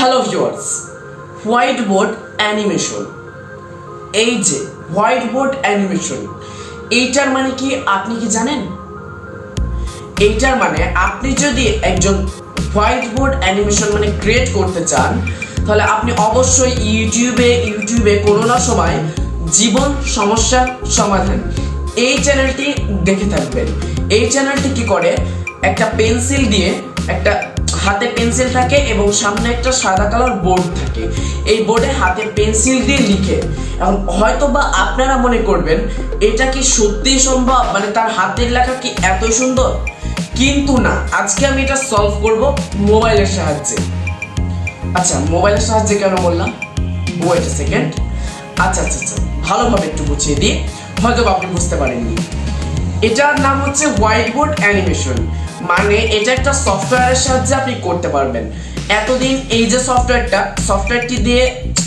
Hello viewers, whiteboard animation. এই যে whiteboard animation, এইটার মানে কি আপনি কি জানেন? এইটার মানে আপনি যদি একজন হোয়াইটবোর্ড অ্যানিমেশন মানে ক্রিয়েট করতে চান, তাহলে আপনি অবশ্যই ইউটিউবে কোনো না সময় জীবন সমস্যার সমাধান এই চ্যানেলটি দেখে থাকবেন। এই চ্যানেলটি কি করে, একটা পেন্সিল দিয়ে, একটা হাতে পেন্সিল থাকে এবং সামনে একটা সাদা কালার বোর্ড থাকে। এই বোর্ডে হাতে পেন্সিল দিয়ে লিখে, এখন হয়তো বা আপনারা মনে করবেন এটা কি সত্যি সম্ভব, মানে তার হাতের লেখা কি এত সুন্দর? কিন্তু না, আজকে আমি এটা সলভ করব মোবাইলের সাহায্যে। আচ্ছা, মোবাইলের সাহায্যে কেন বললাম? Wait a second. আচ্ছা, ভালোভাবে একটু বুঝিয়ে দিই, হয়তো আপনি বুঝতে পারেননি। এটার নাম হচ্ছে হোয়াইটবোর্ড অ্যানিমেশন। মানে এটা একটা সফটওয়্যারের সাহায্যে আপনি করতে পারবেন। এতদিন এই যে সফটওয়্যারটি দিয়ে,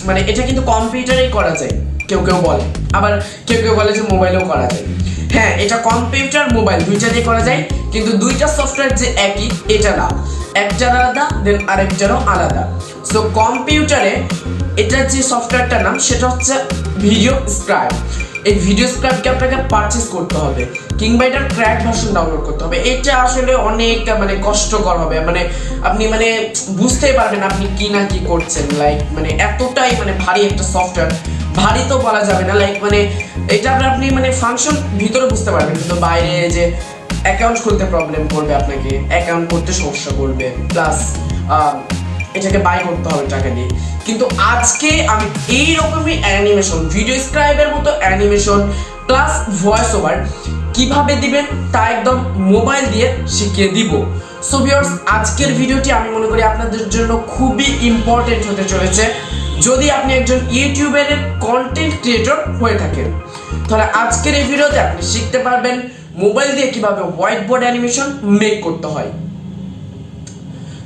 মানে এটা কিন্তু কম্পিউটারেই করা যায়, কেউ বলে, আবার কেউ বলে যে মোবাইলেও করা যায়। হ্যাঁ, এটা কম্পিউটার মোবাইল দুইটা দিয়ে করা যায়, কিন্তু দুইটা সফটওয়্যার যে একই এটা না, একটার আলাদা দেন আরেকটারও আলাদা। সো কম্পিউটারে এটার যে সফটওয়্যারটার নাম সেটা হচ্ছে ভিডিও স্ক্রাইব। এই ভিডিও স্ক্রাইবকে আপনাকে পারচেস করতে হবে, কিংবা এটার ক্র্যাক ভার্সন ডাউনলোড করতে হবে। এটা আসলে অনেকটা মানে কষ্টকর হবে, মানে আপনি মানে বুঝতেই পারবেন আপনি কি না কি করছেন। লাইক মানে এতটাই মানে ভারী একটা সফটওয়্যার, ভারী তো বলা যাবে না, লাইক মানে এটা আপনি মানে ফাংশন ভিতরে বুঝতে পারবেন, কিন্তু বাইরে যে অ্যাকাউন্ট খুলতে প্রবলেম করবে, আপনাকে অ্যাকাউন্ট করতে সমস্যা করবে, প্লাস এটাকে বাই করতে হবে টাকা দিয়ে। কিন্তু আজকে আমি এই রকমই অ্যানিমেশন, ভিডিও স্ক্রাইবের মতো অ্যানিমেশন প্লাস ভয়েস ওভার কিভাবে দিবেন তা একদম মোবাইল দিয়ে শিখিয়ে দিব। সো ভিউয়ার্স, আজকের ভিডিওটি আমি মনে করি আপনাদের জন্য খুবই ইম্পর্টেন্ট হতে চলেছে। যদি আপনি একজন ইউটিউবের কন্টেন্ট ক্রিয়েটর হয়ে থাকেন, তাহলে আজকের এই ভিডিওতে আপনি শিখতে পারবেন মোবাইল দিয়ে কিভাবে হোয়াইটবোর্ড অ্যানিমেশন মেক করতে হয়।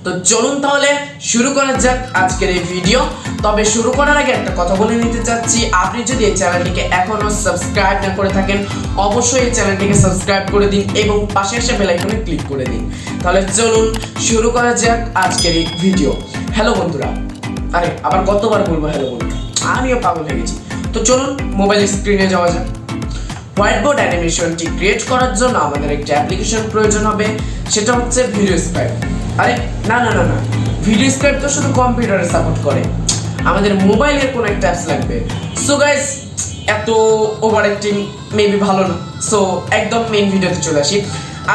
তো চলুন তাহলে শুরু করা যাক আজকের এই ভিডিও। তবে শুরু করার আগে একটা কথা বলে নিতে চাচ্ছি, আপনি যদি এই চ্যানেলটিকে এখনো সাবস্ক্রাইব না করে থাকেন, অবশ্যই এই চ্যানেলটিকে সাবস্ক্রাইব করে দিন এবং পাশে এসে বেল আইকনে ক্লিক করে দিন। তাহলে চলুন শুরু করা যাক আজকের এই ভিডিও। হ্যালো বন্ধুরা, আরে আবার কতবার বলবো হ্যালো বন্ধুরা, আমিও পাগল হয়ে গেছি। তো চলুন মোবাইল স্ক্রিনে যাওয়া যাক। হোয়াইটবোর্ড অ্যানিমেশনটি ক্রিয়েট করার জন্য আমাদের একটা অ্যাপ্লিকেশন প্রয়োজন হবে, সেটা হচ্ছে ভিডিও স্ক্রাইব। আরে না, ভিডিও স্ক্রাইব তো শুধু কম্পিউটারে সাপোর্ট করে, আমাদের মোবাইলের কোনো একটা অ্যাপস লাগবে। সো গাইস, এত ওভার অ্যাক্টিং মেবি ভালো না। সো একদম মেইন ভিডিওতে চলে আসি।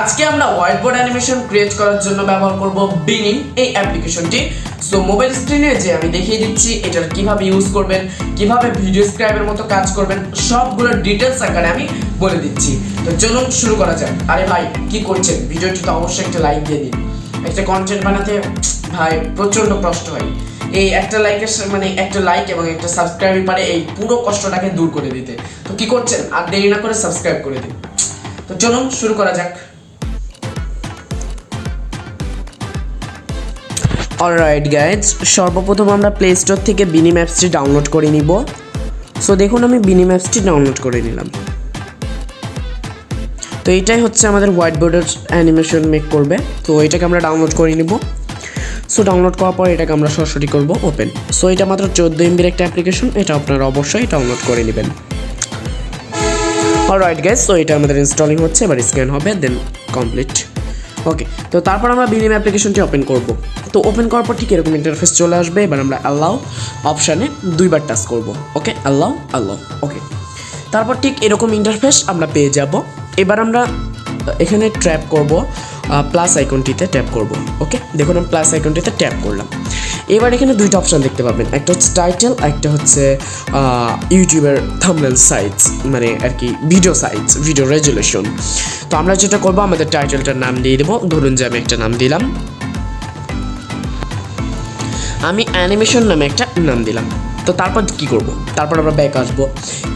আজকে আমরা হোয়াইটবোর্ড অ্যানিমেশন ক্রিয়েট করার জন্য ব্যবহার করব বিনিম এই অ্যাপ্লিকেশনটি। সো মোবাইল স্ক্রিনে যে আমি দেখিয়ে দিচ্ছি এটার কিভাবে ইউজ করবেন, কিভাবে ভিডিও স্ক্রাইবের মতো কাজ করবেন, সবগুলো ডিটেলস আকারে আমি বলে দিচ্ছি। তো চলুন শুরু করা যাক। আরে ভাই কি করছেন, ভিডিওটি তো অবশ্যই একটা লাইক দিয়ে দিন। একটা কন্টেন্ট বানাতে ভাই প্রচন্ড কষ্ট হয়, এই একটা লাইকের মানে একটা লাইক এবং একটা সাবস্ক্রাইব পারে এই পুরো কষ্টটাকে দূর করে দিতে। তো কি করছেন, আর দেরি না করে সাবস্ক্রাইব করে দিন। তো চলুন শুরু করা যাক। অলরাইট গাইজ, সর্বপ্রথম আমরা প্লে স্টোর থেকে বিনিম অ্যাপসটি ডাউনলোড করে নিব। সো দেখুন আমি বিনিম অ্যাপসটি ডাউনলোড করে নিলাম। তো এইটাই হচ্ছে আমাদের হোয়াইটবোর্ডের অ্যানিমেশন মেক করবে। তো এটাকে আমরা ডাউনলোড করে নিব। সো ডাউনলোড করার পর এটাকে আমরা সরাসরি করব ওপেন। সো এটা মাত্র 14 MB একটা অ্যাপ্লিকেশন, এটা আপনারা অবশ্যই ডাউনলোড করে নেবেন। অলরাইট গাইজ, সো এটা আমাদের ইনস্টলিং হচ্ছে, এবার স্ক্যান হবে, দেন কমপ্লিট। ওকে, তো তারপর আমরা বিনিম অ্যাপ্লিকেশনটি ওপেন করব। তো ওপেন করার পর ঠিক এরকম ইন্টারফেস চলে আসবে। এবার আমরা অ্যালাউ অপশানে 2বার টাচ করব। ওকে, অ্যালাউ। ওকে, তারপর ঠিক এরকম ইন্টারফেস আমরা পেয়ে যাব। এবার আমরা এখানে ট্যাপ করব, প্লাস আইকনটিতে ট্যাপ করব। ওকে, দেখুন আমি প্লাস আইকনটিতে ট্যাপ করলাম। এবার এখানে দুইটা অপশান দেখতে পাবেন, একটা হচ্ছে টাইটেল, একটা হচ্ছে ইউটিউবের থাম্বনেল সাইজ, মানে আর কি ভিডিও সাইজ, ভিডিও রেজুলেশন। তো আমরা যেটা করবো, আমাদের টাইটেলটার নাম দিয়ে দেবো। ধরুন যে আমি একটা নাম দিলাম, আমি অ্যানিমেশন নামে একটা নাম দিলাম। তো তারপর কি করব, তারপর আমরা ব্যাক আসবো।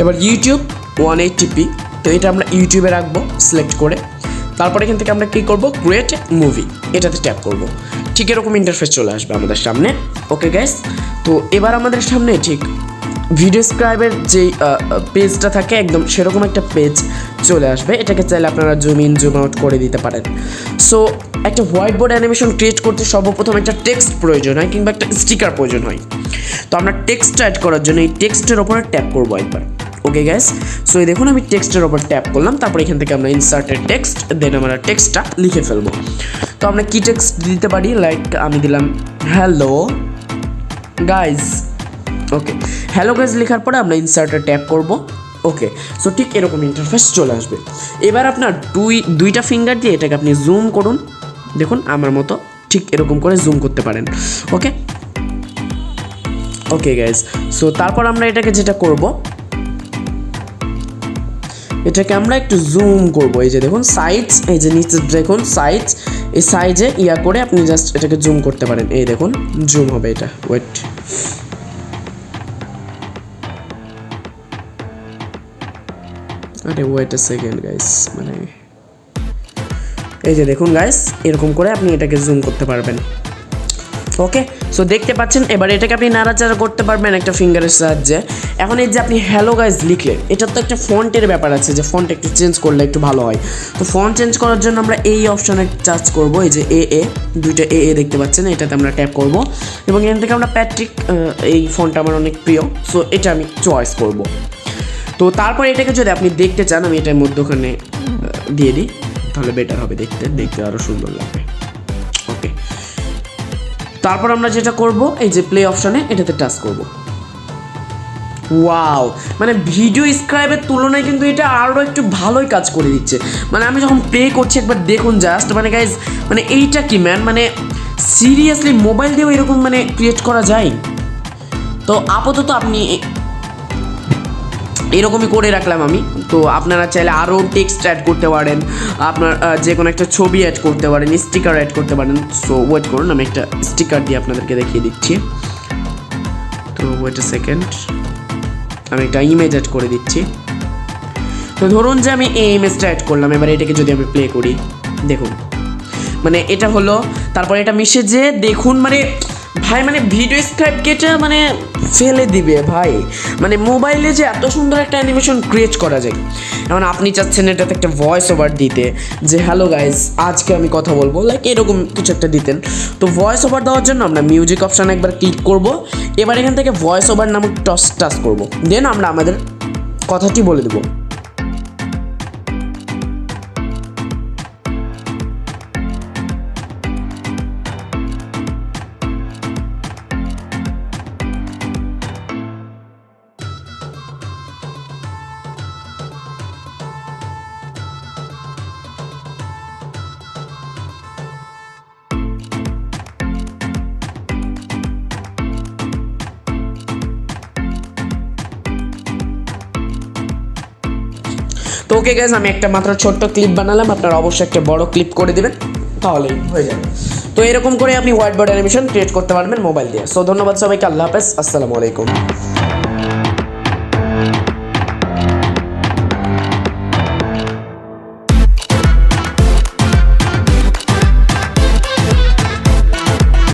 এবার ইউটিউব 180p, তো এটা আমরা ইউটিউবে রাখবো সিলেক্ট করে। তারপর এখান থেকে আমরা কী করব, ক্রিয়েট মুভি, এটাতে ট্যাপ করব। ঠিক এরকম ইন্টারফেস চলে আসবে আমাদের সামনে। ওকে গাইস, তো এবার আমাদের সামনে ঠিক ভিডিও স্ক্রাইবের যেই পেজটা থাকে একদম সেরকম একটা পেজ চলে আসবে। এটাকে চাইলে আপনারা জুম ইন জুম আউট করে দিতে পারেন। সো একটা হোয়াইট বোর্ড অ্যানিমেশন ক্রিয়েট করতে সর্বপ্রথম একটা টেক্সট প্রয়োজন হয় কিংবা একটা স্টিকার প্রয়োজন হয়। তো আমরা টেক্সট অ্যাড করার জন্য এই টেক্সটের ওপরে ট্যাপ করবো একবার। ওকে গাইস, সো এই দেখুন আমি টেক্সটের ওপর ট্যাপ করলাম, তারপর এখান থেকে আমরা ইনসার্টেড টেক্সট, দেন আমরা টেক্সটটা লিখে ফেলবো। তো আমরা কি টেক্সট দিতে পারি, লাইক আমি দিলাম হ্যালো গাইজ। ওকে, হ্যালো গাইজ লেখার পরে আমরা ইনসার্টে ট্যাপ করব। ওকে, সো ঠিক এরকম ইন্টারফেস চলে আসবে। এবার আপনার দুইটা ফিঙ্গার দিয়ে এটাকে আপনি জুম করুন, দেখুন আমার মতো ঠিক এরকম করে জুম করতে পারেন। ওকে ওকে গাইজ, সো তারপর আমরা এটাকে যেটা করব, এটাকে আমরা একটু জুম করব। এই যে দেখুন সাইজ, এই যে নিচে দেখুন সাইজ, এই সাইজে ইয়া করে আপনি জাস্ট এটাকে জুম করতে পারেন। এই দেখুন জুম হবে এটা, ওয়েট, আরে ওয়েট আ সেকেন্ড গাইস, মানে এই যে দেখুন গাইস এরকম করে আপনি এটাকে জুম করতে পারবেন। ওকে, সো দেখতে পাচ্ছেন এবার এটাকে আপনি নাড়াচাড়া করতে পারবেন একটা ফিঙ্গারের সাহায্যে। এখন এই যে আপনি হ্যালো গাইস লিখলেন, এটার তো একটা ফন্টের ব্যাপার আছে যে ফন্ট একটু চেঞ্জ করলে একটু ভালো হয়। তো ফন্ট চেঞ্জ করার জন্য আমরা এই অপশনে টাচ করব, এই যে দুইটা দেখতে পাচ্ছেন, এটাতে আমরা ট্যাপ করব এবং এখান থেকে আমরা প্যাট্রিক, এই ফন্টটা আমার অনেক প্রিয়, সো এটা আমি চয়েস করব। তো তারপর এটাকে যদি আপনি দেখতে চান, আমি এটার মধ্যখানে দিয়ে দিই, তাহলে বেটার হবে, দেখতে আরও সুন্দর লাগবে। ওকে, তারপর আমরা যেটা করব, এই যে প্লে অপশনে এটাতে টাচ করব। ওয়াও, মানে ভিডিও স্ক্রাইবের তুলনায় কিন্তু এটা আরও একটু ভালোই কাজ করে দিচ্ছে। মানে আমি যখন প্লে করছি একবার দেখুন জাস্ট, মানে গাইজ মানে এইটা কি ম্যান, মানে সিরিয়াসলি মোবাইল দিয়েও এরকম মানে ক্রিয়েট করা যায়। তো আপাতত আপনি এরকমই করে রাখলাম আমি। তো আপনারা চাইলে আরও টেক্সট অ্যাড করতে পারেন, আপনার যে কোনো একটা ছবি অ্যাড করতে পারেন, স্টিকার অ্যাড করতে পারেন। সো ওয়েট করুন, আমি একটা স্টিকার দিয়ে আপনাদেরকে দেখিয়ে দিচ্ছি। তো ওয়েট এ সেকেন্ড, আমি একটা ইমেজ অ্যাড করে দিচ্ছি। তো ধরুন যে আমি এই ইমেজটা অ্যাড করলাম, এবার এটাকে যদি আমি প্লে করি, দেখুন মানে এটা হলো, তারপর এটা মিশে যে দেখুন মানে ভাই মানে ভিডিও স্ক্রাইব কেটে মানে ফেলে দিবে ভাই। মানে মোবাইলে যে এত সুন্দর একটা অ্যানিমেশন ক্রিয়েট করা যায়। এখন আপনি চাচ্ছেন এটাতে একটা ভয়েস ওভার দিতে, যে হ্যালো গাইজ আজকে আমি কথা বলবো, লাইক এরকম কিছু একটা দিতেন। তো ভয়েস ওভার দেওয়ার জন্য আমরা মিউজিক অপশানে একবার ক্লিক করব, এবার এখান থেকে ভয়েস ওভার নামক টাচ করব, দেন আমরা আমাদের কথাটি বলে দেবো। তো ওকে গাইজ, আমি একটা মাত্র ছোট্ট ক্লিপ বানালাম, আপনারা অবশ্যই একটা বড় ক্লিপ করে দেবেন, তাহলেই হয়ে যাবে। তো এরকম করে আপনি হোয়াইট বোর্ড অ্যানিমেশন ক্রিয়েট করতে পারবেন মোবাইল দিয়ে। সো ধন্যবাদ সবাইকে, আল্লাহ হাফেজ, আসসালামু আলাইকুম।